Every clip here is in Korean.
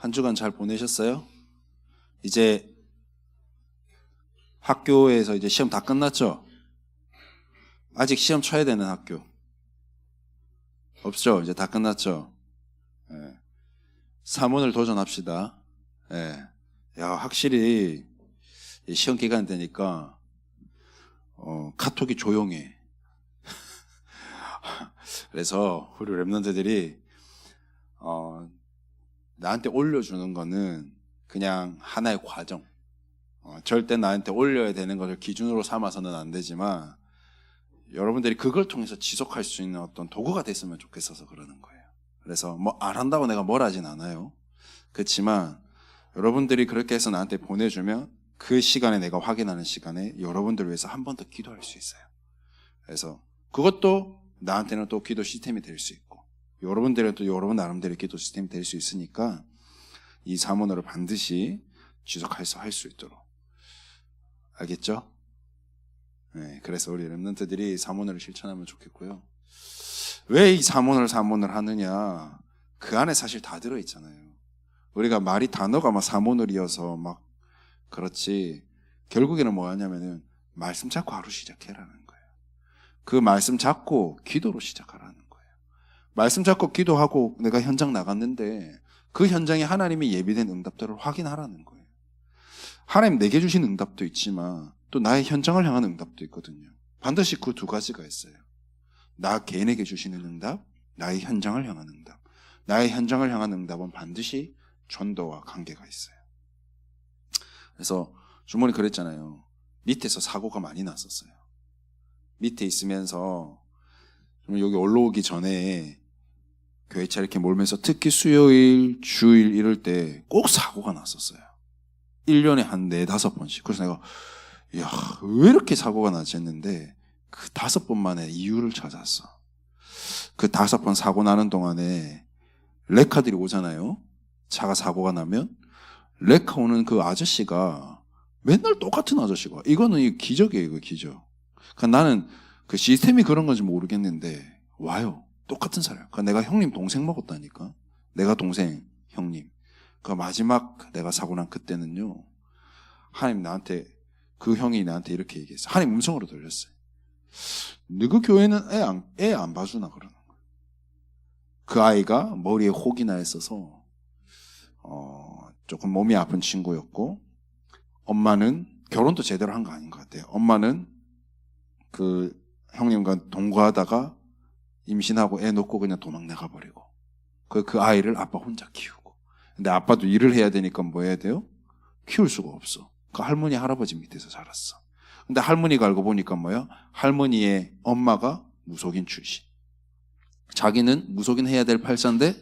한 주간 잘 보내셨어요? 이제 학교에서 이제 시험 다 끝났죠? 아직 시험 쳐야 되는 학교 없죠? 이제 다 끝났죠? 예. 사문을 도전합시다. 예. 야, 확실히 시험 기간 되니까 카톡이 조용해. 그래서 우리 랩런트들이 나한테 올려주는 거는 그냥 하나의 과정. 절대 나한테 올려야 되는 것을 기준으로 삼아서는 안 되지만 여러분들이 그걸 통해서 지속할 수 있는 어떤 도구가 됐으면 좋겠어서 그러는 거예요. 그래서 뭐 안 한다고 내가 뭘 하진 않아요. 그렇지만 여러분들이 그렇게 해서 나한테 보내주면 그 시간에 내가 확인하는 시간에 여러분들을 위해서 한 번 더 기도할 수 있어요. 그래서 그것도 나한테는 또 기도 시스템이 될 수 있고 여러분들은 또 여러분 나름대로 기도 시스템이 될 수 있으니까 이 사문어를 반드시 지속해서 할 수 있도록. 알겠죠? 네, 그래서 우리 랩런트들이 사문어를 실천하면 좋겠고요. 왜 이 사문어를 하느냐? 그 안에 사실 다 들어있잖아요. 우리가 말이 단어가 막 사문어이어서 막 그렇지 결국에는 뭐 하냐면은 말씀 잡고 하루 시작해라는 거예요. 그 말씀 잡고 기도로 시작하라는 거예요. 말씀 잡고 기도하고 내가 현장 나갔는데 그 현장에 하나님이 예비된 응답들을 확인하라는 거예요. 하나님 내게 주신 응답도 있지만 또 나의 현장을 향한 응답도 있거든요. 반드시 그 두 가지가 있어요. 나 개인에게 주시는 응답, 나의 현장을 향한 응답. 나의 현장을 향한 응답은 반드시 전도와 관계가 있어요. 그래서 주모님 그랬잖아요. 밑에서 사고가 많이 났었어요. 밑에 있으면서 여기 올라오기 전에 교회차 이렇게 몰면서 특히 수요일, 주일 이럴 때 꼭 사고가 났었어요. 1년에 한 4-5번씩. 그래서 내가 야, 왜 이렇게 사고가 나지 했는데 그 5번 만에 이유를 찾았어. 그 5번 사고 나는 동안에 레카들이 오잖아요. 차가 사고가 나면 레카 오는 그 아저씨가 맨날 똑같은 아저씨가. 이거는 기적이에요, 이거 기적. 그러니까 나는 그 시스템이 그런 건지 모르겠는데 와요. 똑같은 사람. 그러니까 내가 형님 동생 먹었다니까. 내가 동생, 형님. 그 마지막 내가 사고 난 그때는요. 하나님 나한테 그 형이 나한테 이렇게 얘기했어. 하나님 음성으로 들렸어요. 너그 교회는 애 안 봐주나 그러는 거예요. 그 아이가 머리에 혹이 나 있어서 조금 몸이 아픈 친구였고 엄마는 결혼도 제대로 한 거 아닌 것 같아요. 엄마는 그 형님과 동거하다가 임신하고 애 놓고 그냥 도망 나가버리고 그 아이를 아빠 혼자 키우고 근데 아빠도 일을 해야 되니까 뭐 해야 돼요? 키울 수가 없어. 그 할머니 할아버지 밑에서 자랐어. 근데 할머니가 알고 보니까 뭐야? 할머니의 엄마가 무속인 출신. 자기는 무속인 해야 될 팔자인데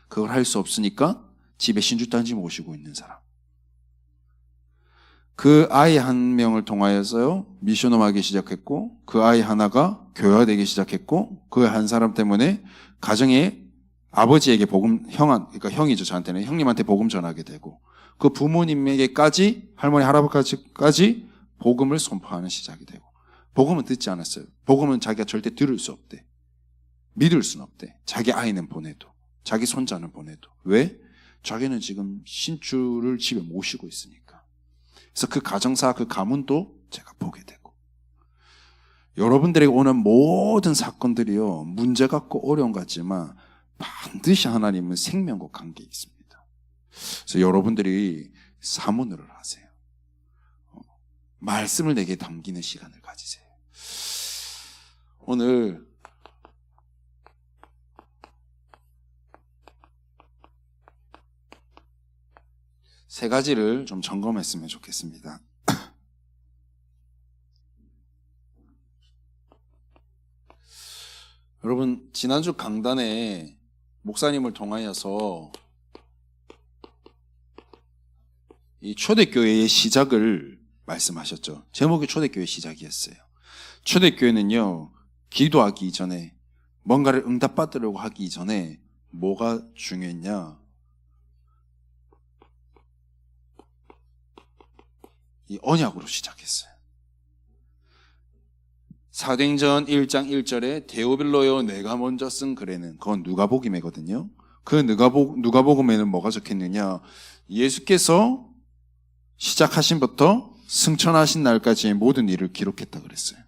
그걸 할 수 없으니까 집에 신주단지 모시고 있는 사람. 그 아이 한 명을 통하여서요 미션홈 하기 시작했고 그 아이 하나가 교회화되기 시작했고 그 한 사람 때문에 가정에 아버지에게 복음 그러니까 형이죠 저한테는 형님한테 복음 전하게 되고 그 부모님에게까지 할머니 할아버지까지 복음을 선포하는 시작이 되고 복음은 듣지 않았어요. 복음은 자기가 절대 들을 수 없대. 믿을 수는 없대. 자기 아이는 보내도 자기 손자는 보내도 왜? 자기는 지금 신주를 집에 모시고 있으니까. 그래서 그 가정사 그 가문도 제가 보게 되고 여러분들에게 오는 모든 사건들이요 문제 같고 어려운 것 같지만 반드시 하나님은 생명과 관계 있습니다. 그래서 여러분들이 사문을 하세요. 말씀을 내게 담기는 시간을 가지세요. 오늘 세 가지를 좀 점검했으면 좋겠습니다. 여러분 지난주 강단에 목사님을 통하여서 이 초대교회의 시작을 말씀하셨죠. 제목이 초대교회 시작이었어요. 초대교회는요 기도하기 이전에 뭔가를 응답받으려고 하기 이전에 뭐가 중요했냐? 이 언약으로 시작했어요. 사도행전 1장 1절에 데오빌로여 내가 먼저 쓴 글에는 그건 누가복음이거든요. 그 누가복음에는 뭐가 적혀있느냐? 예수께서 시작하신부터 승천하신 날까지의 모든 일을 기록했다 그랬어요.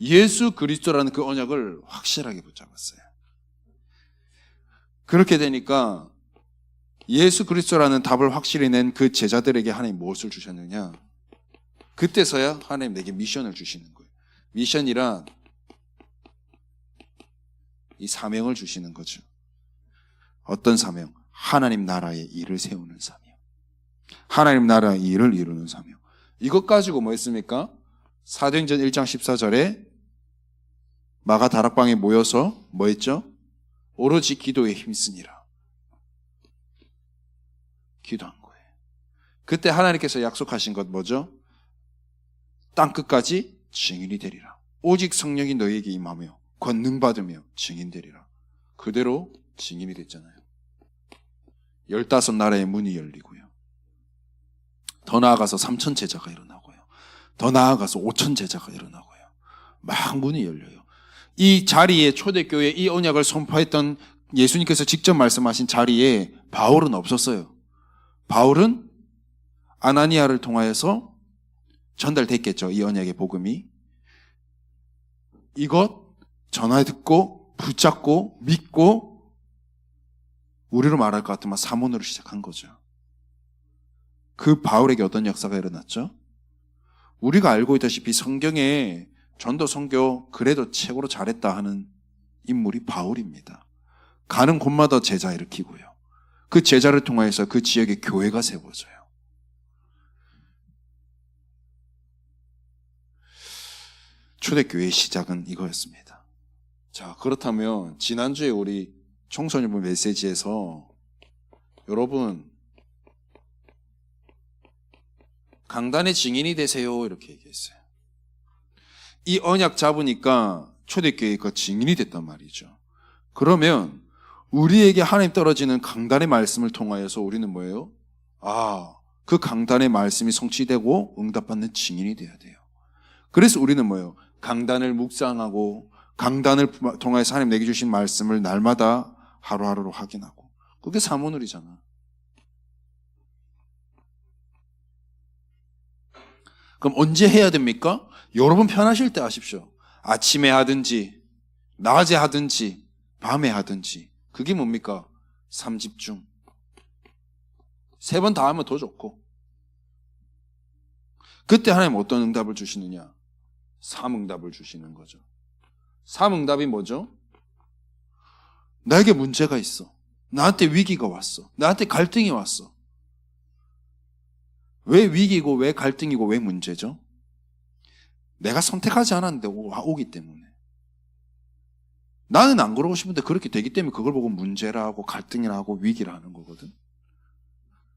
예수 그리스도라는 그 언약을 확실하게 붙잡았어요. 그렇게 되니까 예수 그리스도라는 답을 확실히 낸 그 제자들에게 하나님 무엇을 주셨느냐? 그때서야 하나님 내게 미션을 주시는 거예요. 미션이란 이 사명을 주시는 거죠. 어떤 사명? 하나님 나라의 일을 세우는 사명. 하나님 나라의 일을 이루는 사명. 이것 가지고 뭐 했습니까? 사도행전 1장 14절에 마가 다락방에 모여서 뭐 했죠? 오로지 기도에 힘쓰니라. 기도한 거예요. 그때 하나님께서 약속하신 것 뭐죠? 땅끝까지 증인이 되리라. 오직 성령이 너희에게 임하며 권능받으며 증인되리라. 그대로 증인이 됐잖아요. 15나라의 문이 열리고요. 더 나아가서 3,000 제자가 일어나고요. 더 나아가서 5,000 제자가 일어나고요. 막 문이 열려요. 이 자리에 초대교회 이 언약을 선포했던 예수님께서 직접 말씀하신 자리에 바울은 없었어요. 바울은 아나니아를 통하여서 전달됐겠죠. 이 언약의 복음이. 이것 전화 듣고 붙잡고 믿고 우리로 말할 것 같으면 사문으로 시작한 거죠. 그 바울에게 어떤 역사가 일어났죠? 우리가 알고 있다시피 성경에 전도 선교 그래도 최고로 잘했다 하는 인물이 바울입니다. 가는 곳마다 제자 일으키고요. 그 제자를 통해서 그 지역에 교회가 세워져요. 초대교회의 시작은 이거였습니다. 자, 그렇다면 지난주에 우리 청소년부 메시지에서 여러분 강단의 증인이 되세요 이렇게 얘기했어요. 이 언약 잡으니까 초대교회의 그 증인이 됐단 말이죠. 그러면 우리에게 하나님 떨어지는 강단의 말씀을 통하여서 우리는 뭐예요? 그 강단의 말씀이 성취되고 응답받는 증인이 돼야 돼요. 그래서 우리는 뭐예요? 강단을 묵상하고 강단을 통해서 하나님 내게 주신 말씀을 날마다 하루하루로 확인하고 그게 사모놀이잖아. 그럼 언제 해야 됩니까? 여러분 편하실 때 하십시오. 아침에 하든지 낮에 하든지 밤에 하든지. 그게 뭡니까? 3집중. 3번 다 하면 더 좋고. 그때 하나님 어떤 응답을 주시느냐? 3응답을 주시는 거죠. 3응답이 뭐죠? 나에게 문제가 있어. 나한테 위기가 왔어. 나한테 갈등이 왔어. 왜 위기고 왜 갈등이고 왜 문제죠? 내가 선택하지 않았는데 오기 때문에. 나는 안 그러고 싶은데 그렇게 되기 때문에 그걸 보고 문제라 하고 갈등이라 하고 위기라 하는 거거든.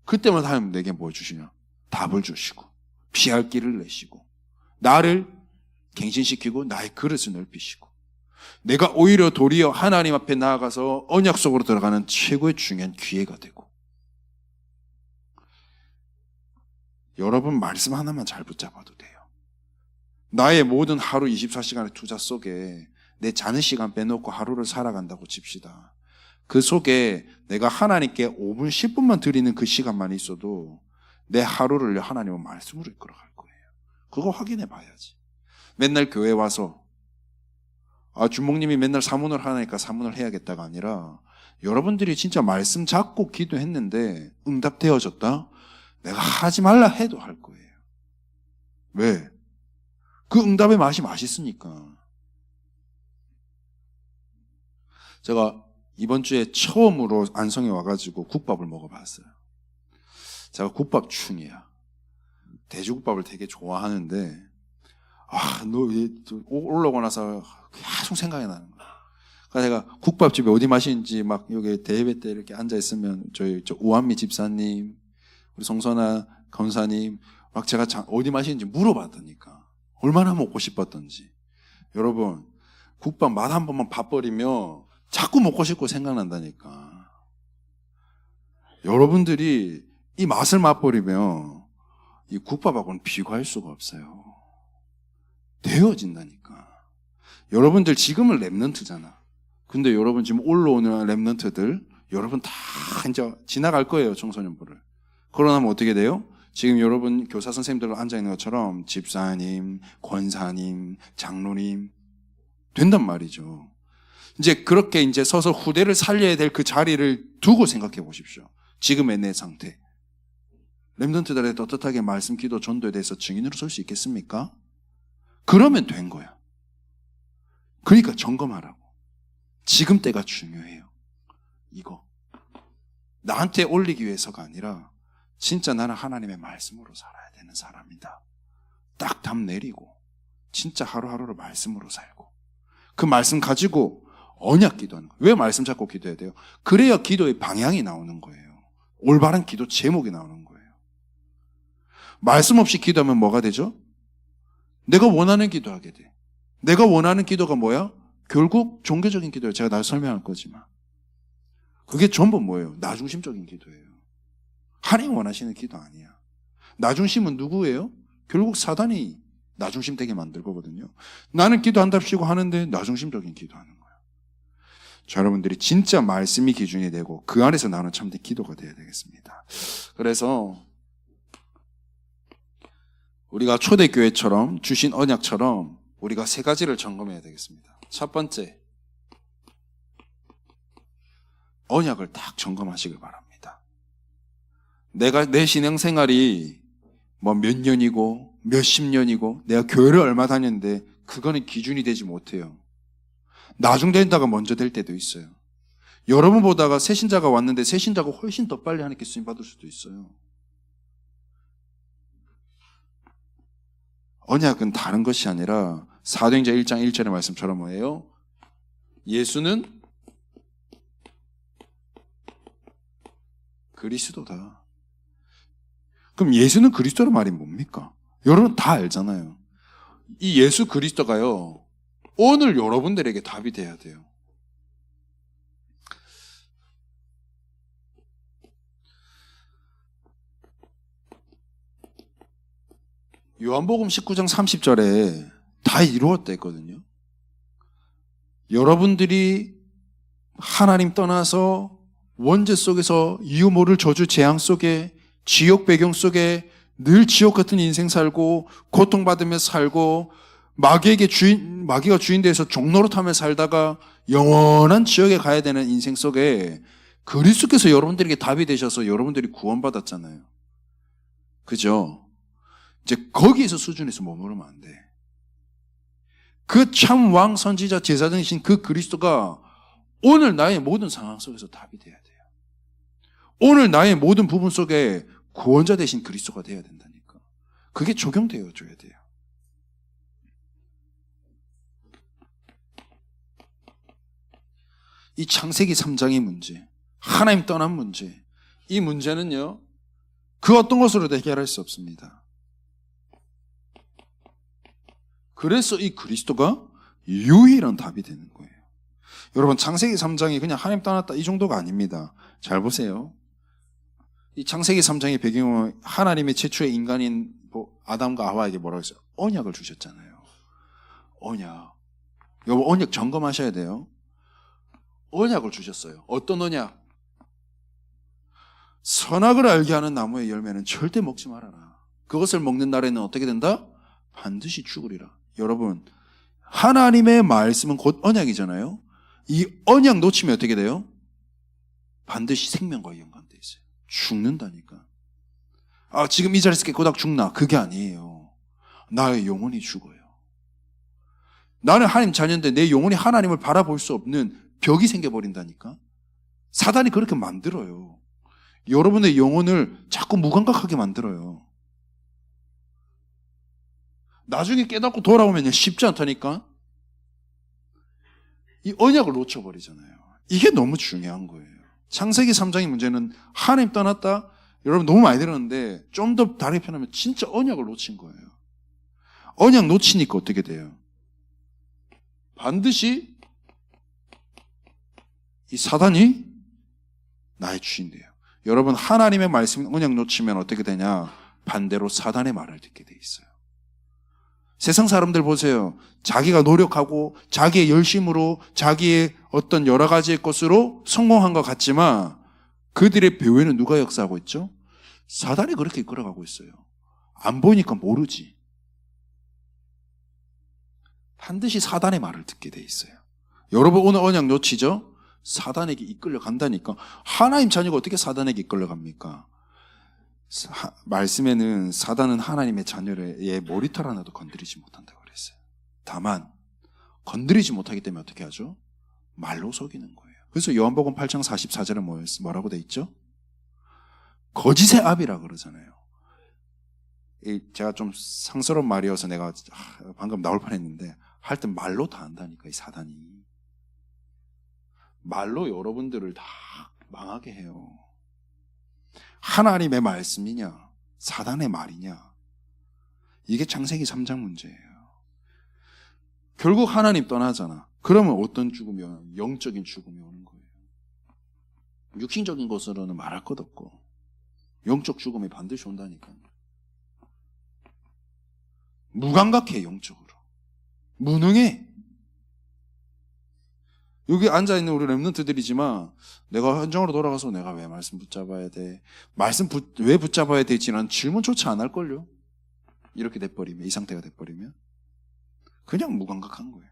그때만 하나님 내게 뭐 주시냐? 답을 주시고 피할 길을 내시고 나를 갱신시키고 나의 그릇을 넓히시고 내가 오히려 도리어 하나님 앞에 나아가서 언약 속으로 들어가는 최고의 중요한 기회가 되고 여러분 말씀 하나만 잘 붙잡아도 돼요. 나의 모든 하루 24시간의 투자 속에 내 자는 시간 빼놓고 하루를 살아간다고 칩시다. 그 속에 내가 하나님께 5분 10분만 드리는 그 시간만 있어도 내 하루를 하나님은 말씀으로 이끌어갈 거예요. 그거 확인해 봐야지. 맨날 교회 와서 주목님이 맨날 사문을 하니까 사문을 해야겠다가 아니라 여러분들이 진짜 말씀 잡고 기도했는데 응답되어졌다? 내가 하지 말라 해도 할 거예요. 왜? 그 응답의 맛이 맛있으니까. 제가 이번 주에 처음으로 안성에 와가지고 국밥을 먹어봤어요. 제가 국밥 충이야. 돼지국밥을 되게 좋아하는데 올라오고 나서 계속 생각이 나는 거야. 그래서 제가 국밥집에 어디 마시는지 막 여기 대회 때 이렇게 앉아있으면 저 우한미 집사님, 우리 성선아 권사님 막 제가 어디 마시는지 물어봤다니까. 얼마나 먹고 싶었던지. 여러분 국밥 맛 한 번만 봐버리면 자꾸 먹고 싶고 생각난다니까. 여러분들이 이 맛을 맛버리면 이 국밥하고는 비교할 수가 없어요. 되어진다니까. 여러분들 지금은 랩넌트잖아. 근데 여러분 지금 올라오는 랩넌트들 여러분 다 이제 지나갈 거예요, 청소년부를. 그러고 나면 어떻게 돼요? 지금 여러분 교사 선생님들 앉아있는 것처럼 집사님, 권사님, 장로님 된단 말이죠. 이제 그렇게 이제 서서 후대를 살려야 될 그 자리를 두고 생각해 보십시오. 지금의 내 상태. 렘넌트들의 떳떳하게 말씀, 기도, 전도에 대해서 증인으로 설 수 있겠습니까? 그러면 된 거야. 그러니까 점검하라고. 지금 때가 중요해요. 이거. 나한테 올리기 위해서가 아니라 진짜 나는 하나님의 말씀으로 살아야 되는 사람이다. 딱 답 내리고 진짜 하루하루를 말씀으로 살고 그 말씀 가지고 언약 기도하는 거예요. 왜 말씀 잡고 기도해야 돼요? 그래야 기도의 방향이 나오는 거예요. 올바른 기도 제목이 나오는 거예요. 말씀 없이 기도하면 뭐가 되죠? 내가 원하는 기도하게 돼. 내가 원하는 기도가 뭐야? 결국 종교적인 기도예요. 제가 나중에 설명할 거지만. 그게 전부 뭐예요? 나중심적인 기도예요. 하나님 원하시는 기도 아니야. 나중심은 누구예요? 결국 사단이 나중심 되게 만들 거거든요. 나는 기도한답시고 하는데 나중심적인 기도하는 거예요. 자, 여러분들이 진짜 말씀이 기준이 되고 그 안에서 나오는 참된 기도가 되어야 되겠습니다. 그래서 우리가 초대교회처럼 주신 언약처럼 우리가 세 가지를 점검해야 되겠습니다. 첫 번째, 언약을 딱 점검하시길 바랍니다. 내가 내 신앙생활이 뭐 몇 년이고 몇십 년이고 내가 교회를 얼마 다녔는데 그거는 기준이 되지 못해요. 나중 된다가 먼저 될 때도 있어요. 여러분 보다가 새신자가 왔는데 새신자가 훨씬 더 빨리 하나님께 쓰임 받을 수도 있어요. 언약은 다른 것이 아니라 사도행전 1장 1절의 말씀처럼 뭐예요? 예수는 그리스도다. 그럼 예수는 그리스도란 말이 뭡니까? 여러분 다 알잖아요. 이 예수 그리스도가요, 오늘 여러분들에게 답이 돼야 돼요. 요한복음 19장 30절에 다 이루었다 했거든요. 여러분들이 하나님 떠나서 원죄 속에서 이유 모를 저주 재앙 속에 지옥 배경 속에 늘 지옥 같은 인생 살고 고통받으며 살고 마귀가 주인 돼서 종노릇하며 살다가 영원한 지옥에 가야 되는 인생 속에 그리스도께서 여러분들에게 답이 되셔서 여러분들이 구원받았잖아요. 그죠? 이제 거기에서 수준에서 머무르면 안 돼. 그 참 왕 선지자 제사장이신 그 그리스도가 오늘 나의 모든 상황 속에서 답이 돼야 돼요. 오늘 나의 모든 부분 속에 구원자 되신 그리스도가 돼야 된다니까. 그게 적용되어 줘야 돼요. 이 창세기 3장의 문제, 하나님 떠난 문제, 이 문제는요, 그 어떤 것으로도 해결할 수 없습니다. 그래서 이 그리스도가 유일한 답이 되는 거예요. 여러분, 창세기 3장이 그냥 하나님 떠났다 이 정도가 아닙니다. 잘 보세요. 이 창세기 3장의 배경은 하나님의 최초의 인간인 아담과 하와에게 뭐라고 했어요? 언약을 주셨잖아요. 언약. 여러분, 언약 점검하셔야 돼요. 언약을 주셨어요. 어떤 언약? 선악을 알게 하는 나무의 열매는 절대 먹지 말아라. 그것을 먹는 날에는 어떻게 된다? 반드시 죽으리라. 여러분, 하나님의 말씀은 곧 언약이잖아요. 이 언약 놓치면 어떻게 돼요? 반드시 생명과 연관돼 있어요. 죽는다니까. 아, 지금 이 자리에서 깨꼬닥 죽나? 그게 아니에요. 나의 영혼이 죽어요. 나는 하나님 자녀인데 내 영혼이 하나님을 바라볼 수 없는 벽이 생겨버린다니까. 사단이 그렇게 만들어요. 여러분의 영혼을 자꾸 무감각하게 만들어요. 나중에 깨닫고 돌아오면 쉽지 않다니까. 이 언약을 놓쳐버리잖아요. 이게 너무 중요한 거예요. 창세기 3장의 문제는 하나님 떠났다. 여러분 너무 많이 들었는데 좀 더 다르게 표현하면 진짜 언약을 놓친 거예요. 언약 놓치니까 어떻게 돼요? 반드시 이 사단이 나의 주인 돼요. 여러분, 하나님의 말씀 언약 놓치면 어떻게 되냐? 반대로 사단의 말을 듣게 돼 있어요. 세상 사람들 보세요. 자기가 노력하고 자기의 열심으로 자기의 어떤 여러 가지의 것으로 성공한 것 같지만 그들의 배후에는 누가 역사하고 있죠? 사단이 그렇게 이끌어가고 있어요. 안 보이니까 모르지. 반드시 사단의 말을 듣게 돼 있어요. 여러분 오늘 언약 놓치죠? 사단에게 이끌려 간다니까. 하나님 자녀가 어떻게 사단에게 이끌려 갑니까? 말씀에는 사단은 하나님의 자녀의 머리털 하나도 건드리지 못한다고 그랬어요. 다만 건드리지 못하기 때문에 어떻게 하죠? 말로 속이는 거예요. 그래서 요한복음 8장 44절에 뭐라고 돼 있죠? 거짓의 아비라 그러잖아요. 제가 좀 상스러운 말이어서 내가 방금 나올 뻔했는데 할 땐 말로 다 한다니까. 이 사단이 말로 여러분들을 다 망하게 해요. 하나님의 말씀이냐 사단의 말이냐, 이게 창세기 3장 문제예요. 결국 하나님 떠나잖아. 그러면 어떤 죽음이 오냐? 영적인 죽음이 오는 거예요. 육신적인 것으로는 말할 것 없고 영적 죽음이 반드시 온다니까요. 무감각해. 영적으로 무능해. 여기 앉아있는 우리 렘넌트들이지만 내가 현장으로 돌아가서 내가 왜 말씀 붙잡아야 돼? 왜 붙잡아야 되지라는 질문조차 안 할걸요? 이렇게 돼버리면, 이 상태가 돼버리면 그냥 무감각한 거예요.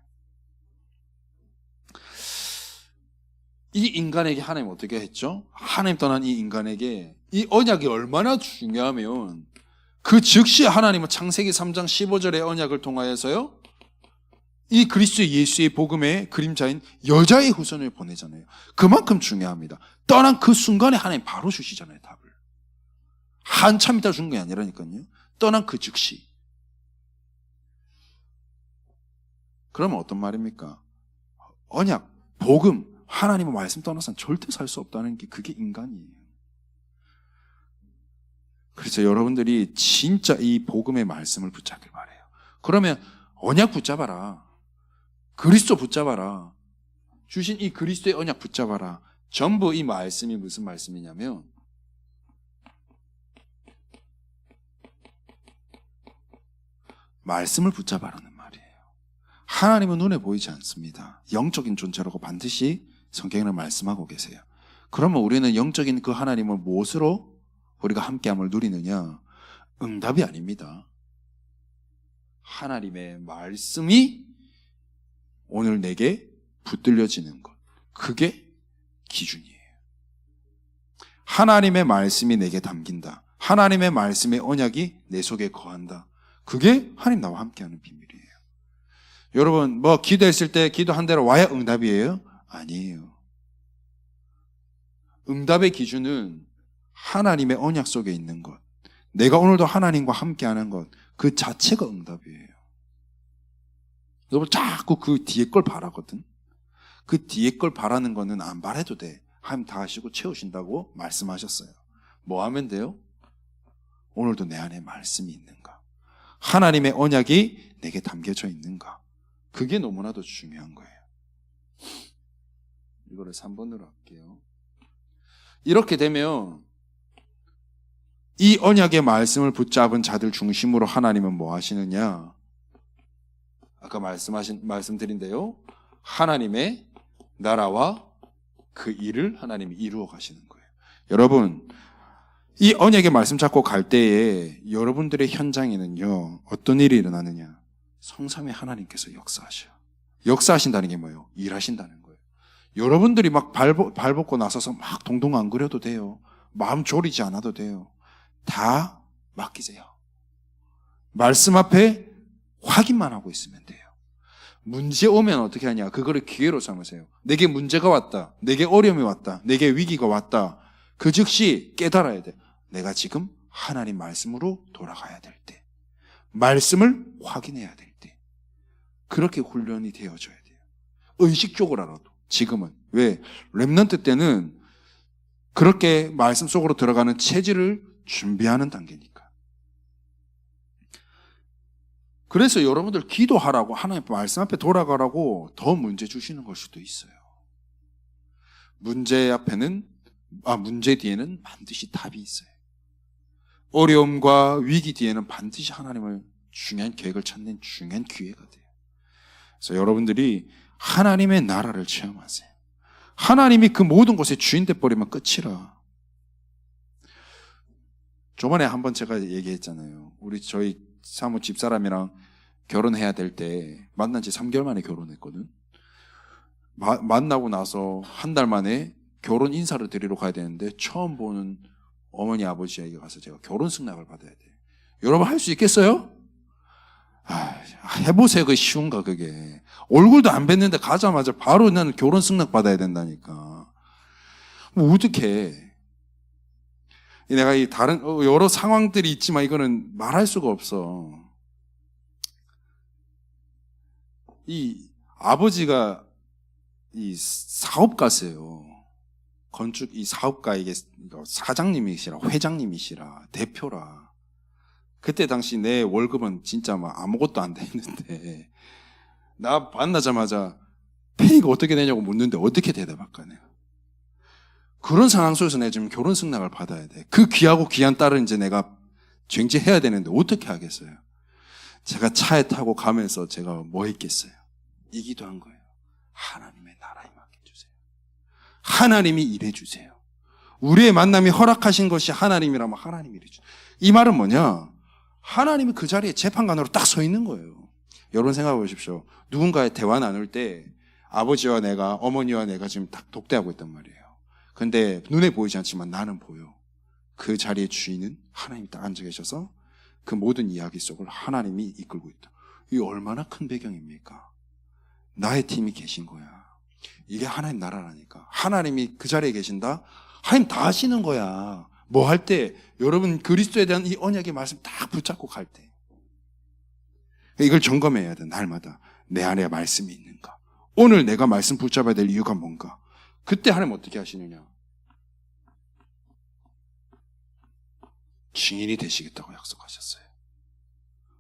이 인간에게 하나님 어떻게 했죠? 하나님 떠난 이 인간에게 이 언약이 얼마나 중요하면 그 즉시 하나님은 창세기 3장 15절의 언약을 통하여서요 이 그리스도 예수의 복음의 그림자인 여자의 후손을 보내잖아요. 그만큼 중요합니다. 떠난 그 순간에 하나님 바로 주시잖아요. 답을. 한참 있다 준 게 아니라니까요. 떠난 그 즉시. 그러면 어떤 말입니까? 언약, 복음, 하나님의 말씀 떠나서는 절대 살 수 없다는 게 그게 인간이에요. 그래서 여러분들이 진짜 이 복음의 말씀을 붙잡길 바라요. 그러면 언약 붙잡아라. 그리스도 붙잡아라. 주신 이 그리스도의 언약 붙잡아라. 전부 이 말씀이 무슨 말씀이냐면 말씀을 붙잡아라는 말이에요. 하나님은 눈에 보이지 않습니다. 영적인 존재라고 반드시 성경에는 말씀하고 계세요. 그러면 우리는 영적인 그 하나님을 무엇으로 우리가 함께함을 누리느냐? 응답이 아닙니다. 하나님의 말씀이 오늘 내게 붙들려지는 것, 그게 기준이에요. 하나님의 말씀이 내게 담긴다. 하나님의 말씀의 언약이 내 속에 거한다. 그게 하나님 나와 함께하는 비밀이에요. 여러분 뭐 기도했을 때 기도한 대로 와야 응답이에요? 아니에요. 응답의 기준은 하나님의 언약 속에 있는 것, 내가 오늘도 하나님과 함께하는 것, 그 자체가 응답이에요. 여러분 자꾸 그 뒤에 걸 바라거든. 그 뒤에 걸 바라는 거는 안 바라도 돼. 하나님 다 하시고 채우신다고 말씀하셨어요. 뭐 하면 돼요? 오늘도 내 안에 말씀이 있는가? 하나님의 언약이 내게 담겨져 있는가? 그게 너무나도 중요한 거예요. 이거를 3번으로 할게요. 이렇게 되면 이 언약의 말씀을 붙잡은 자들 중심으로 하나님은 뭐 하시느냐? 아까 말씀드린데요. 하나님의 나라와 그 일을 하나님이 이루어 가시는 거예요. 여러분, 이 언약의 말씀 잡고 갈 때에 여러분들의 현장에는요, 어떤 일이 일어나느냐? 성삼위 하나님께서 역사하셔요. 역사하신다는 게 뭐예요? 일하신다는 거예요. 여러분들이 막 발벗고 나서서 막 동동 안 그려도 돼요. 마음 졸이지 않아도 돼요. 다 맡기세요. 말씀 앞에 확인만 하고 있으면 돼요. 문제 오면 어떻게 하냐? 그거를 기회로 삼으세요. 내게 문제가 왔다. 내게 어려움이 왔다. 내게 위기가 왔다. 그 즉시 깨달아야 돼. 내가 지금 하나님 말씀으로 돌아가야 될 때. 말씀을 확인해야 될 때. 그렇게 훈련이 되어져야 돼요. 의식적으로라도. 지금은. 왜? 렘넌트 때는 그렇게 말씀 속으로 들어가는 체질을 준비하는 단계니까. 그래서 여러분들 기도하라고 하나님 말씀 앞에 돌아가라고 더 문제 주시는 걸 수도 있어요. 문제 뒤에는 반드시 답이 있어요. 어려움과 위기 뒤에는 반드시 하나님을 중요한 계획을 찾는 중요한 기회가 돼요. 그래서 여러분들이 하나님의 나라를 체험하세요. 하나님이 그 모든 것의 주인 돼버리면 끝이라. 저번에 한번 제가 얘기했잖아요. 저희 사무 집사람이랑 결혼해야 될 때 만난 지 3개월 만에 결혼했거든. 만나고 나서 한 달 만에 결혼 인사를 드리러 가야 되는데 처음 보는 어머니 아버지에게 가서 제가 결혼 승낙을 받아야 돼요. 여러분 할 수 있겠어요? 해보세요. 그게 쉬운가 그게. 얼굴도 안 뵀는데 가자마자 바로 나는 결혼 승낙 받아야 된다니까. 뭐 어떡해. 내가 이 다른 여러 상황들이 있지만 이거는 말할 수가 없어. 이 아버지가 이 사업가세요. 건축 이 사업가에게 사장님이시라 회장님이시라 대표라. 그때 당시 내 월급은 진짜 막 아무것도 안 되는데 나 만나자마자 페이가 어떻게 되냐고 묻는데 어떻게 대답할까 내가. 그런 상황 속에서 내가 지금 결혼 승낙을 받아야 돼. 그 귀하고 귀한 딸을 이제 내가 쟁취해야 되는데 어떻게 하겠어요? 제가 차에 타고 가면서 제가 뭐 했겠어요? 이 기도한 거예요. 하나님의 나라에 맡겨주세요. 하나님이 일해주세요. 우리의 만남이 허락하신 것이 하나님이라면 하나님이 일해주세요. 이 말은 뭐냐? 하나님이 그 자리에 재판관으로 딱 서 있는 거예요. 여러분 생각해 보십시오. 누군가의 대화 나눌 때 아버지와 내가 어머니와 내가 지금 딱 독대하고 있단 말이에요. 근데 눈에 보이지 않지만 나는 보여. 그 자리의 주인은 하나님이 딱 앉아 계셔서 그 모든 이야기 속을 하나님이 이끌고 있다. 이게 얼마나 큰 배경입니까? 나의 팀이 계신 거야. 이게 하나님 나라라니까. 하나님이 그 자리에 계신다? 하나님 다 하시는 거야. 뭐 할 때? 여러분 그리스도에 대한 이 언약의 말씀 딱 붙잡고 갈 때. 이걸 점검해야 돼. 날마다. 내 안에 말씀이 있는가? 오늘 내가 말씀 붙잡아야 될 이유가 뭔가? 그때 하나님 어떻게 하시느냐? 증인이 되시겠다고 약속하셨어요.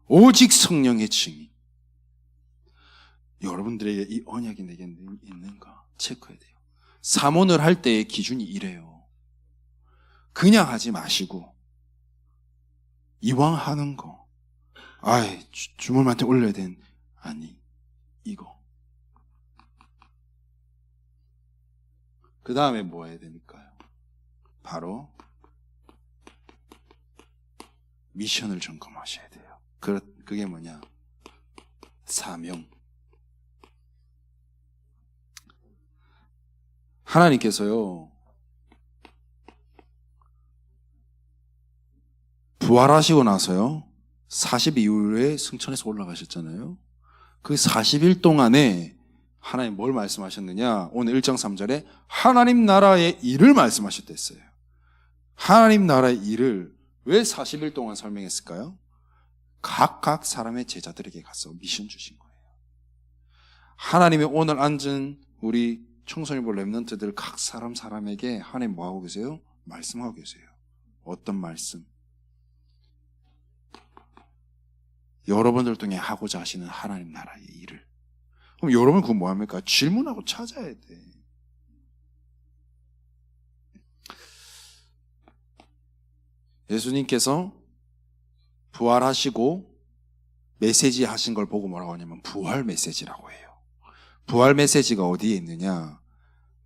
오직 성령의 증인. 여러분들에게 이 언약이 내게 있는가 체크해야 돼요. 사모를 할 때의 기준이 이래요. 그냥 하지 마시고 이왕 하는 거 주물한테 올려야 된 아니 이거. 그 다음에 뭐 해야 되니까요? 바로 미션을 점검하셔야 돼요. 그게 뭐냐? 사명. 하나님께서요, 부활하시고 나서요, 40일 이후에 승천해서 올라가셨잖아요. 그 40일 동안에 하나님 뭘 말씀하셨느냐? 오늘 1장 3절에 하나님 나라의 일을 말씀하셨댔어요. 하나님 나라의 일을 왜 40일 동안 설명했을까요? 각각 사람의 제자들에게 가서 미션 주신 거예요. 하나님이 오늘 앉은 우리 청소년부 렘넌트들 각 사람에게 하나님 뭐 하고 계세요? 말씀하고 계세요. 어떤 말씀? 여러분들 통해 하고자 하시는 하나님 나라의 일을. 그럼 여러분 그거 뭐 합니까? 질문하고 찾아야 돼. 예수님께서 부활하시고 메시지 하신 걸 보고 뭐라고 하냐면 부활 메시지라고 해요. 부활 메시지가 어디에 있느냐?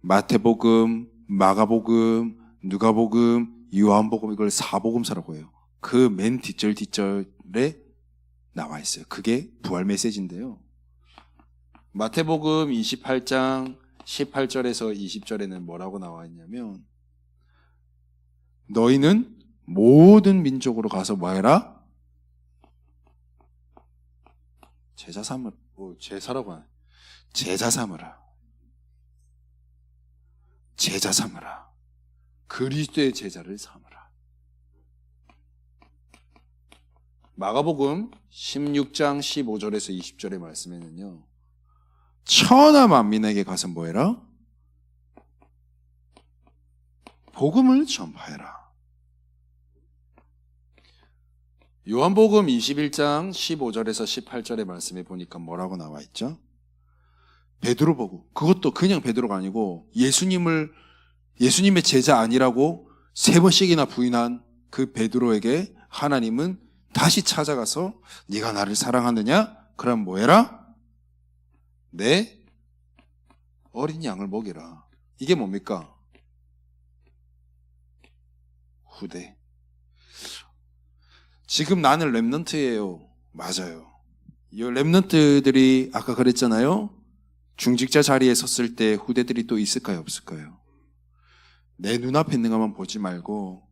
마태복음, 마가복음, 누가복음, 요한복음, 이걸 사복음서라고 해요. 그 맨 뒷절에 나와 있어요. 그게 부활 메시지인데요. 마태복음 28장 18절에서 20절에는 뭐라고 나와 있냐면 너희는 모든 민족으로 가서 뭐 해라? 제자 삼으라. 제사라고 하네. 제자 삼으라. 제자 삼으라. 그리스도의 제자를 삼으라. 마가복음 16장 15절에서 20절의 말씀에는요, 천하 만민에게 가서 뭐 해라? 복음을 전파해라. 요한복음 21장 15절에서 18절의 말씀에 보니까 뭐라고 나와 있죠? 베드로 보고, 그것도 그냥 베드로가 아니고 예수님의 제자 아니라고 3번씩이나 부인한 그 베드로에게 하나님은 다시 찾아가서 네가 나를 사랑하느냐? 그럼 뭐 해라? 내 어린 양을 먹이라. 이게 뭡니까? 후대. 지금 나는 렘넌트예요. 맞아요. 이 렘넌트들이 아까 그랬잖아요. 중직자 자리에 섰을 때 후대들이 또 있을까요? 없을까요? 내 눈앞에 있는 것만 보지 말고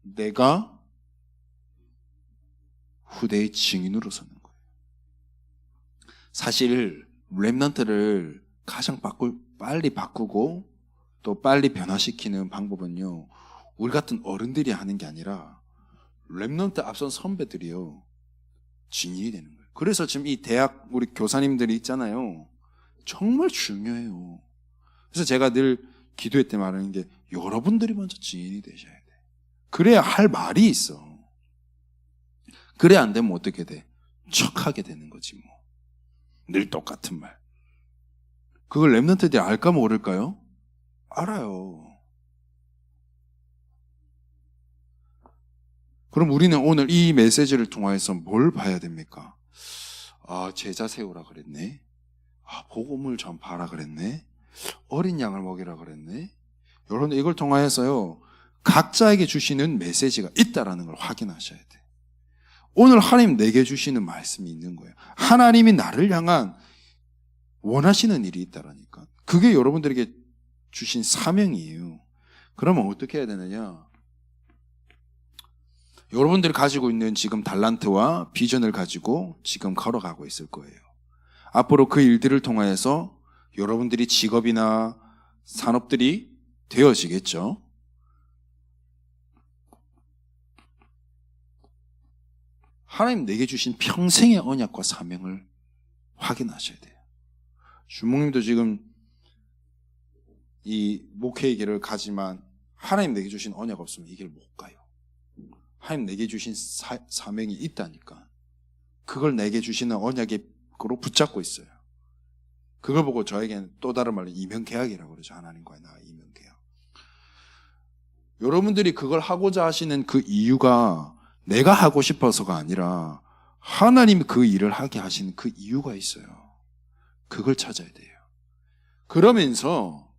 내가 후대의 증인으로 서는 거예요. 사실 렘넌트를 가장 빨리 바꾸고 또 빨리 변화시키는 방법은요, 우리 같은 어른들이 하는 게 아니라 렘넌트 앞선 선배들이요, 증인이 되는 거예요. 그래서 지금 이 대학 우리 교사님들이 있잖아요, 정말 중요해요. 그래서 제가 늘 기도회 때 말하는 게 여러분들이 먼저 증인이 되셔야 돼. 그래야 할 말이 있어. 그래 안 되면 어떻게 돼? 척하게 되는 거지 뭐. 늘 똑같은 말. 그걸 렘넌트들이 알까 모를까요? 알아요. 그럼 우리는 오늘 이 메시지를 통해서 뭘 봐야 됩니까? 아, 제자 세우라 그랬네. 아, 복음을 전파하라 그랬네. 어린 양을 먹이라 그랬네. 여러분, 이걸 통하여서요, 각자에게 주시는 메시지가 있다라는 걸 확인하셔야 돼. 오늘 하나님 내게 주시는 말씀이 있는 거예요. 하나님이 나를 향한 원하시는 일이 있다라니까. 그게 여러분들에게 주신 사명이에요. 그러면 어떻게 해야 되느냐? 여러분들이 가지고 있는 지금 달란트와 비전을 가지고 지금 걸어가고 있을 거예요. 앞으로 그 일들을 통하여서 여러분들이 직업이나 산업들이 되어지겠죠. 하나님 내게 주신 평생의 언약과 사명을 확인하셔야 돼요. 주목님도 지금 이 목회의 길을 가지만 하나님 내게 주신 언약 없으면 이 길 못 가요. 하나님 내게 주신 사명이 있다니까. 그걸 내게 주시는 언약으로 붙잡고 있어요. 그걸 보고 저에게는 또 다른 말로 이면계약이라고 그러죠. 하나님과의 나 이면계약. 여러분들이 그걸 하고자 하시는 그 이유가 내가 하고 싶어서가 아니라 하나님이 그 일을 하게 하시는 그 이유가 있어요. 그걸 찾아야 돼요. 그러면서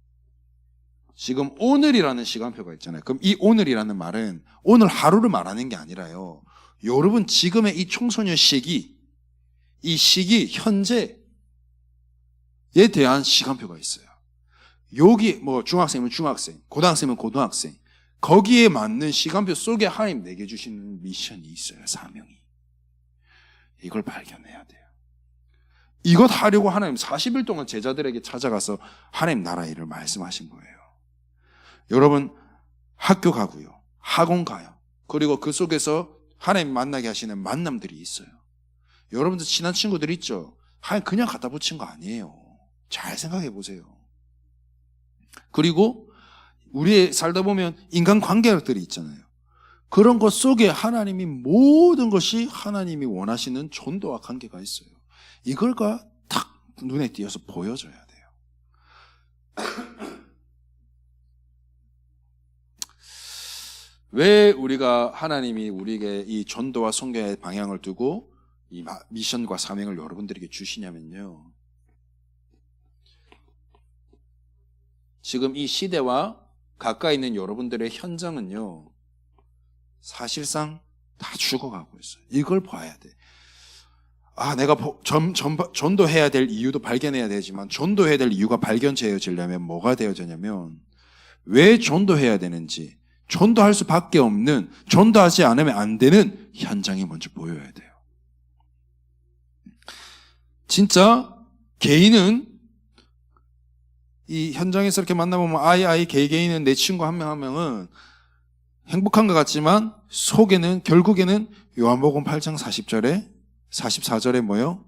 지금 오늘이라는 시간표가 있잖아요. 그럼 이 오늘이라는 말은 오늘 하루를 말하는 게 아니라요, 여러분 지금의 이 청소년 시기, 이 시기 현재에 대한 시간표가 있어요. 여기 뭐 중학생이면 중학생, 고등학생이면 고등학생, 거기에 맞는 시간표 속에 하나님 내게 주시는 미션이 있어요. 사명이. 이걸 발견해야 돼요. 이것 하려고 하나님 40일 동안 제자들에게 찾아가서 하나님 나라 일을 말씀하신 거예요. 여러분 학교 가고요, 학원 가요. 그리고 그 속에서 하나님 만나게 하시는 만남들이 있어요. 여러분들 친한 친구들 있죠? 하나님 그냥 갖다 붙인 거 아니에요. 잘 생각해 보세요. 그리고 우리 살다 보면 인간관계들이 있잖아요. 그런 것 속에 하나님이 모든 것이 하나님이 원하시는 전도와 관계가 있어요. 이걸가 탁 눈에 띄어서 보여줘야 돼요. 왜 우리가 하나님이 우리에게 이 전도와 선교의 방향을 두고 이 미션과 사명을 여러분들에게 주시냐면요, 지금 이 시대와 가까이 있는 여러분들의 현장은요, 사실상 다 죽어가고 있어요. 이걸 봐야 돼. 아, 내가 전도해야 될 이유도 발견해야 되지만 전도해야 될 이유가 발견되어지려면 뭐가 되어지냐면, 왜 전도해야 되는지, 전도할 수밖에 없는, 전도하지 않으면 안 되는 현장이 먼저 보여야 돼요. 진짜 개인은 이 현장에서 이렇게 만나보면 개인은 내 친구 한 명은 행복한 것 같지만 속에는, 결국에는 요한복음 8장 40절에 44절에 뭐요?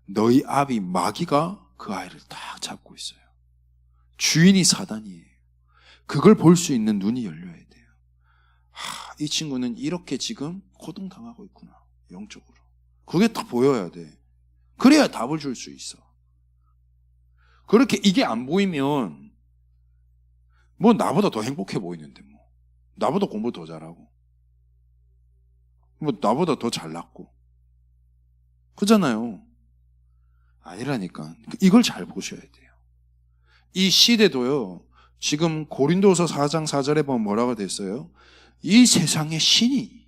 너희 아비 마귀가 그 아이를 딱 잡고 있어요. 주인이 사단이에요. 그걸 볼 수 있는 눈이 열려야 돼요. 이 친구는 이렇게 지금 고통당하고 있구나, 영적으로. 그게 딱 보여야 돼. 그래야 답을 줄 수 있어. 그렇게 이게 안 보이면 뭐 나보다 더 행복해 보이는데, 뭐 나보다 공부 더 잘하고 뭐 나보다 더 잘났고. 그잖아요. 아니라니까. 이걸 잘 보셔야 돼요. 이 시대도요. 지금 고린도서 4장 4절에 보면 뭐라고 됐어요? 이 세상의 신이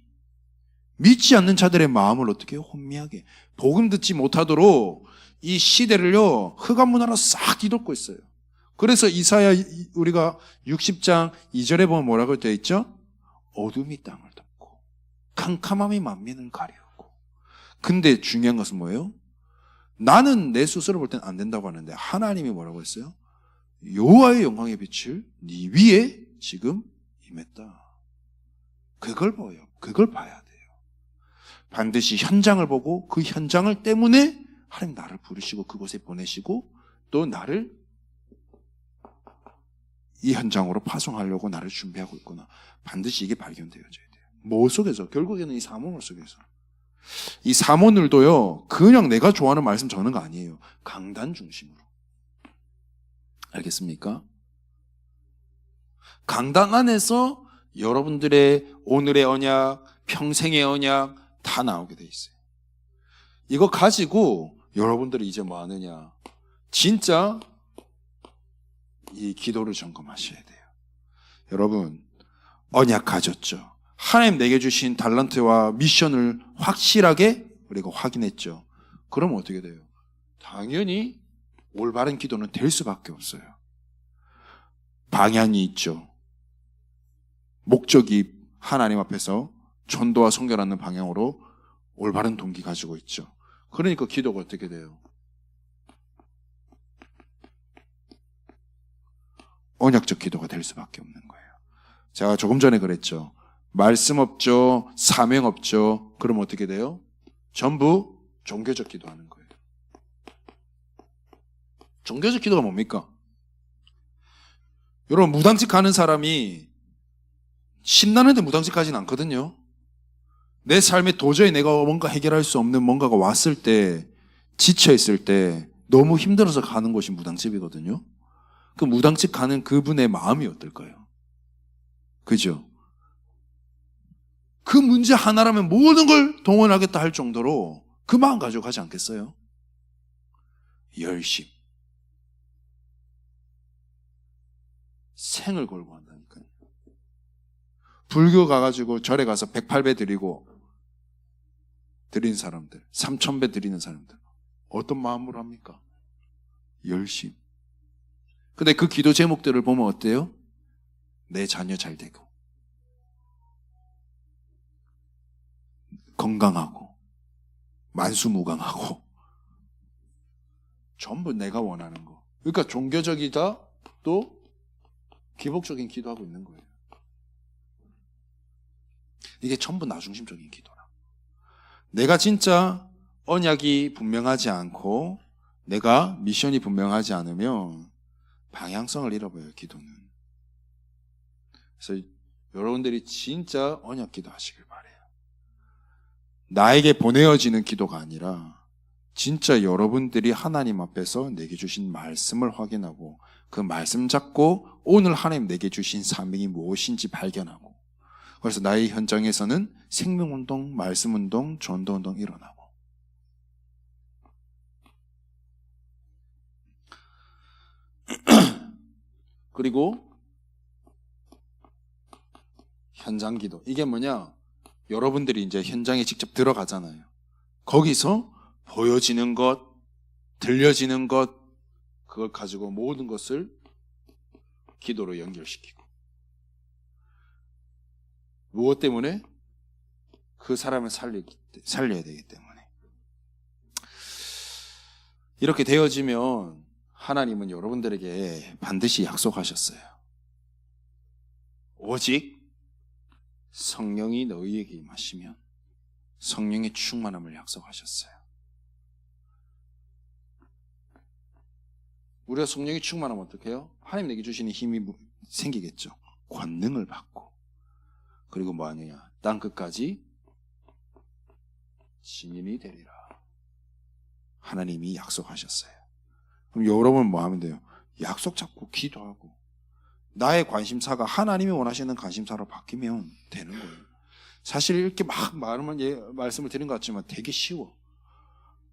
믿지 않는 자들의 마음을 어떻게 해요? 혼미하게. 복음 듣지 못하도록 이 시대를요. 흑암 문화로 싹 뒤덮고 있어요. 그래서 이사야 우리가 60장 2절에 보면 뭐라고 되어 있죠? 어둠이 땅을 덮고 캄캄함이 만민을 가리우고. 근데 중요한 것은 뭐예요? 나는 내 스스로 볼 땐 안 된다고 하는데 하나님이 뭐라고 했어요? 여호와의 영광의 빛을 네 위에 지금 임했다. 그걸 보여요. 그걸 봐야 돼요. 반드시 현장을 보고 그 현장을 때문에 하나님 나를 부르시고 그곳에 보내시고 또 나를 이 현장으로 파송하려고 나를 준비하고 있구나. 반드시 이게 발견되어져야 돼요. 뭐 속에서? 결국에는 이 사모늘 속에서. 이 사모늘도요, 그냥 내가 좋아하는 말씀 적는 거 아니에요. 강단 중심으로. 알겠습니까? 강단 안에서 여러분들의 오늘의 언약, 평생의 언약 다 나오게 돼 있어요. 이거 가지고 여러분들이 이제 뭐 하느냐? 진짜 이 기도를 점검하셔야 돼요. 여러분, 언약 가졌죠? 하나님 내게 주신 달란트와 미션을 확실하게 우리가 확인했죠? 그럼 어떻게 돼요? 당연히 올바른 기도는 될 수밖에 없어요. 방향이 있죠. 목적이 하나님 앞에서 전도와 선교라는 방향으로 올바른 동기 가지고 있죠. 그러니까 기도가 어떻게 돼요? 언약적 기도가 될 수밖에 없는 거예요. 제가 조금 전에 그랬죠. 말씀 없죠. 사명 없죠. 그럼 어떻게 돼요? 전부 종교적 기도하는 거예요. 종교적 기도가 뭡니까? 여러분, 무당집 가는 사람이 신나는데 무당집 가진 않거든요. 내 삶에 도저히 내가 뭔가 해결할 수 없는 뭔가가 왔을 때, 지쳐있을 때 너무 힘들어서 가는 곳이 무당집이거든요. 그 무당집 가는 그분의 마음이 어떨까요? 그죠? 그 문제 하나라면 모든 걸 동원하겠다 할 정도로 그 마음 가지고 가지 않겠어요? 열심. 생을 걸고 한다니까요. 불교 가가지고 절에 가서 108배 드리고 드린 사람들, 3000배 드리는 사람들 어떤 마음으로 합니까? 열심. 근데 그 기도 제목들을 보면 어때요? 내 자녀 잘 되고 건강하고 만수무강하고 전부 내가 원하는 거. 그러니까 종교적이다 또 기복적인 기도하고 있는 거예요. 이게 전부 나 중심적인 기도라. 내가 진짜 언약이 분명하지 않고 내가 미션이 분명하지 않으면 방향성을 잃어버려요, 기도는. 그래서 여러분들이 진짜 언약 기도하시길 바래요. 나에게 보내어지는 기도가 아니라 진짜 여러분들이 하나님 앞에서 내게 주신 말씀을 확인하고 그 말씀 잡고 오늘 하나님 내게 주신 사명이 무엇인지 발견하고, 그래서 나의 현장에서는 생명운동, 말씀운동, 전도운동 일어나고. 그리고 현장 기도. 이게 뭐냐? 여러분들이 이제 현장에 직접 들어가잖아요. 거기서 보여지는 것, 들려지는 것, 그걸 가지고 모든 것을 기도로 연결시키고. 무엇 때문에? 그 사람을 살려야 되기 때문에. 이렇게 되어지면 하나님은 여러분들에게 반드시 약속하셨어요. 오직 성령이 너희에게 임하시면 성령의 충만함을 약속하셨어요. 우리가 성령이 충만하면 어떻게 해요? 하나님 내게 주시는 힘이 생기겠죠. 권능을 받고. 그리고 뭐 하느냐? 땅 끝까지 증인이 되리라. 하나님이 약속하셨어요. 그럼 여러분 뭐 하면 돼요? 약속 잡고 기도하고 나의 관심사가 하나님이 원하시는 관심사로 바뀌면 되는 거예요. 사실 이렇게 막 말씀을 드린 것 같지만 되게 쉬워.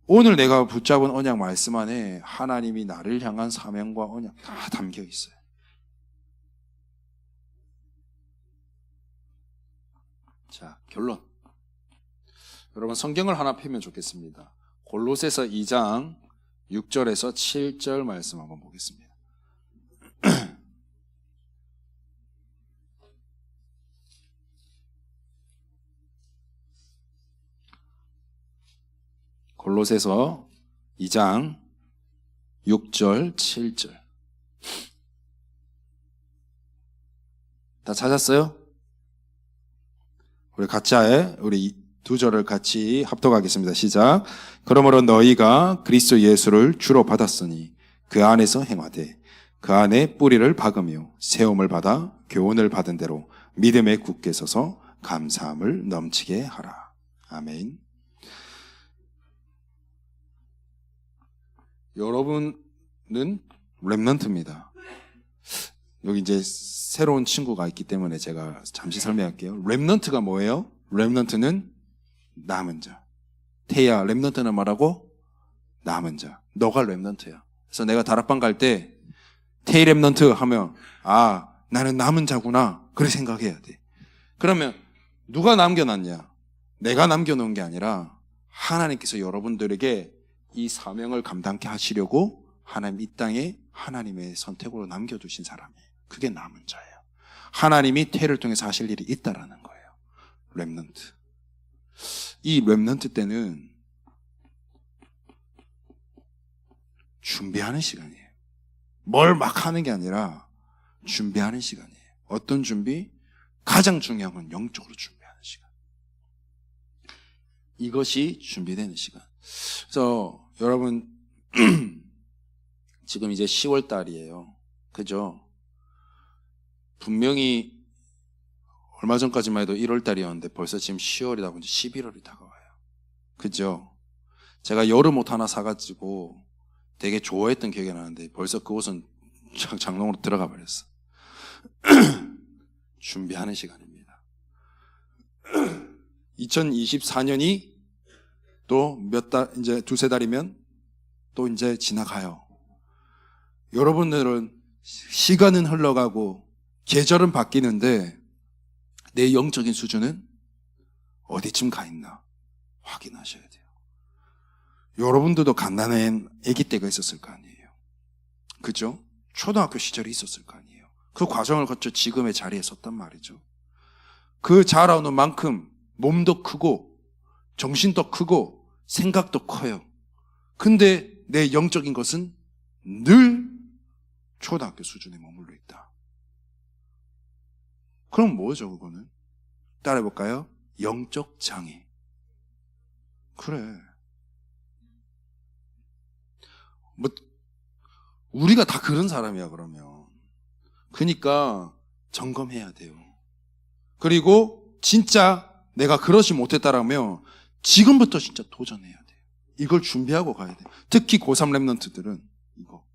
오늘 내가 붙잡은 언약 말씀 안에 하나님이 나를 향한 사명과 언약 다 담겨 있어요. 자, 결론. 여러분 성경을 하나 펴면 좋겠습니다. 골로새서 2장 6절에서 7절 말씀 한번 보겠습니다. 골로새서 2장 6절 7절 다 찾았어요? 우리 두 절을 같이 합독하겠습니다. 시작. 그러므로 너희가 그리스도 예수를 주로 받았으니 그 안에서 행하되 그 안에 뿌리를 박으며 세움을 받아 교훈을 받은 대로 믿음에 굳게 서서 감사함을 넘치게 하라. 아멘. 여러분은 렘넌트입니다. 여기 이제 새로운 친구가 있기 때문에 제가 잠시 설명할게요. 렘넌트가 뭐예요? 렘넌트는 남은 자. 태야, 렘넌트는 뭐라고? 남은 자. 너가 렘넌트야. 그래서 내가 다락방 갈 때 테이 렘넌트 하면 나는 남은 자구나. 그렇게 생각해야 돼. 그러면 누가 남겨놨냐? 내가 남겨놓은 게 아니라 하나님께서 여러분들에게 이 사명을 감당케 하시려고 하나님 이 땅에 하나님의 선택으로 남겨두신 사람이에요. 그게 남은 자예요. 하나님이 태를 통해서 하실 일이 있다라는 거예요. 렘넌트. 이 렘넌트 때는 준비하는 시간이에요. 뭘 막 하는 게 아니라 준비하는 시간이에요. 어떤 준비? 가장 중요한 건 영적으로 준비하는 시간. 이것이 준비되는 시간. 그래서 여러분 지금 이제 10월 달이에요. 그죠? 분명히 얼마 전까지만 해도 1월 달이었는데 벌써 지금 10월이다 보니 11월이 다가와요. 그죠? 제가 여름 옷 하나 사가지고 되게 좋아했던 기억이 나는데 벌써 그 옷은 장롱으로 들어가 버렸어. 준비하는 시간입니다. 2024년이 또 몇 달, 이제 두세 달이면 또 이제 지나가요. 여러분들은 시간은 흘러가고 계절은 바뀌는데 내 영적인 수준은 어디쯤 가 있나 확인하셔야 돼요. 여러분들도 갓난아기 아기 때가 있었을 거 아니에요. 그죠? 초등학교 시절이 있었을 거 아니에요. 그 과정을 거쳐 지금의 자리에 섰단 말이죠. 그 자라오는 만큼 몸도 크고 정신도 크고 생각도 커요. 근데 내 영적인 것은 늘 초등학교 수준에 머물러 있다. 그럼 뭐죠 그거는? 따라해볼까요? 영적 장애. 그래. 우리가 다 그런 사람이야 그러면. 그러니까 점검해야 돼요. 그리고 진짜 내가 그러지 못했다라면 지금부터 진짜 도전해야 돼요. 이걸 준비하고 가야 돼요. 특히 고3 랩런트들은 이거.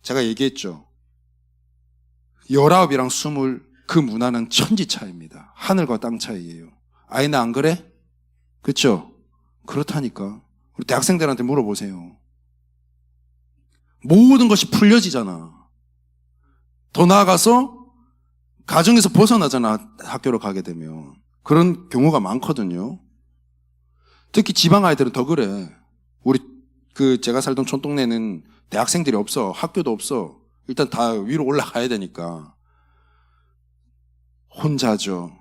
제가 얘기했죠. 19이랑 20 그 문화는 천지 차이입니다. 하늘과 땅 차이예요. 아이는 안 그래? 그렇죠? 그렇다니까. 우리 대학생들한테 물어보세요. 모든 것이 풀려지잖아. 더 나아가서 가정에서 벗어나잖아. 학교로 가게 되면. 그런 경우가 많거든요. 특히 지방 아이들은 더 그래. 우리 제가 살던 촌동네는 대학생들이 없어. 학교도 없어. 일단 다 위로 올라가야 되니까. 혼자죠.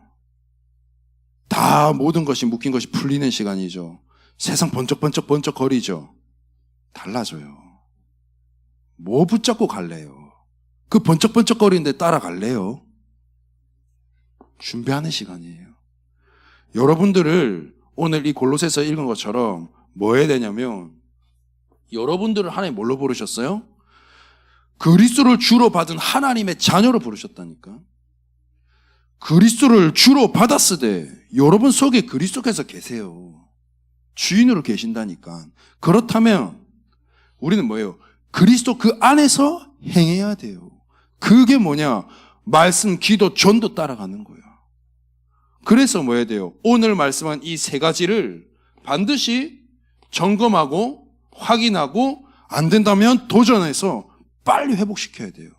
다 모든 것이 묶인 것이 풀리는 시간이죠. 세상 번쩍번쩍 거리죠. 달라져요. 뭐 붙잡고 갈래요? 그 번쩍번쩍 거리는데 따라갈래요? 준비하는 시간이에요. 여러분들을 오늘 이 골로새서 읽은 것처럼 뭐 해야 되냐면 여러분들을 하나님 뭘로 부르셨어요? 그리스도를 주로 받은 하나님의 자녀로 부르셨다니까. 그리스도를 주로 받았으되 여러분 속에 그리스도께서 계세요. 주인으로 계신다니까. 그렇다면 우리는 뭐예요? 그리스도 그 안에서 행해야 돼요. 그게 뭐냐? 말씀, 기도, 전도 따라가는 거야. 그래서 뭐 해야 돼요? 오늘 말씀한 이 세 가지를 반드시 점검하고 확인하고 안 된다면 도전해서 빨리 회복시켜야 돼요.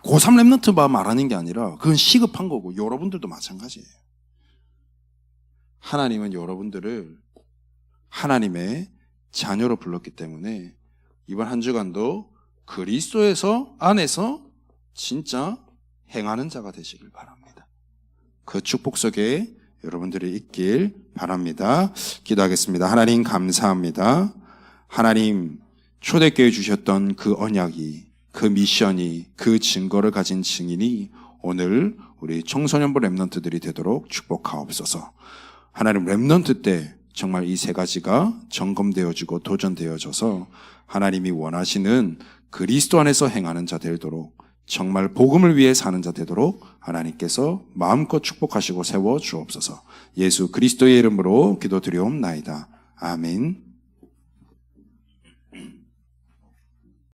고3 랩런트만 말하는 게 아니라 그건 시급한 거고 여러분들도 마찬가지예요. 하나님은 여러분들을 하나님의 자녀로 불렀기 때문에 이번 한 주간도 그리스도에서 안에서 진짜 행하는 자가 되시길 바랍니다. 그 축복 속에 여러분들이 있길 바랍니다. 기도하겠습니다. 하나님 감사합니다. 하나님 초대교회 주셨던 그 언약이, 그 미션이, 그 증거를 가진 증인이 오늘 우리 청소년부 랩런트들이 되도록 축복하옵소서. 하나님 랩런트 때 정말 이 세 가지가 점검되어지고 도전되어져서 하나님이 원하시는 그리스도 안에서 행하는 자 되도록, 정말 복음을 위해 사는 자 되도록 하나님께서 마음껏 축복하시고 세워 주옵소서. 예수 그리스도의 이름으로 기도드리옵나이다. 아멘.